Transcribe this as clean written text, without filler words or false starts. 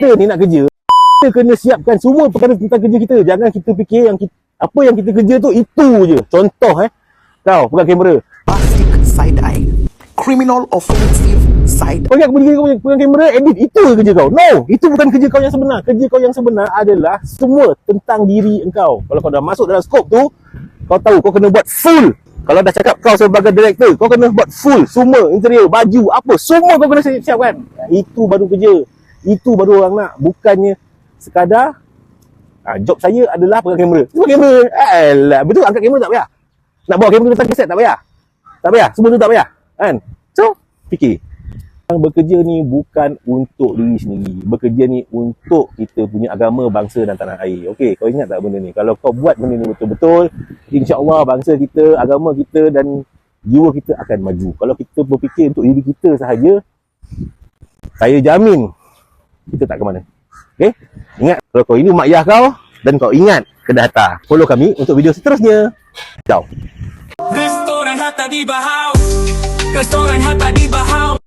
kita ni nak kerja, kita kena siapkan semua perkara tentang kerja kita. Jangan kita fikir yang apa yang kita kerja tu itu je. Contoh kau pegang kamera, Basic side eye, criminal offensive side. kau pegang kamera, edit, itu kerja kau. No, itu bukan kerja kau yang sebenar. Kerja kau yang sebenar adalah semua tentang diri engkau. Kalau kau dah masuk dalam skop tu, kau tahu kau kena buat full. Kalau dah cakap kau sebagai director, kau kena buat full semua, interior, baju, apa, semua kau kena siapkan. Itu baru kerja. Itu baru orang nak. Bukannya sekadar job saya adalah pegang kamera. Pegang kamera. Alah, betul, angkat kamera tak payah. Nak bawa kamera datang keset tak payah. Tak payah. Semua tu tak payah. Kan? So, fikir. Yang bekerja ni bukan untuk diri sendiri. Bekerja ni untuk kita punya agama, bangsa dan tanah air. Okey, kau ingat tak benda ni? Kalau kau buat benda ni betul-betul, insya-Allah bangsa kita, agama kita dan jiwa kita akan maju. Kalau kita berfikir untuk diri kita sahaja, saya jamin kita tak ke mana. Okey? Ingat, kalau kau ini mak ayah kau dan kau ingat Kedah. Follow kami untuk video seterusnya. Ciao. Restoran Hatta di Bahau. Restoran Hatta di Bahau.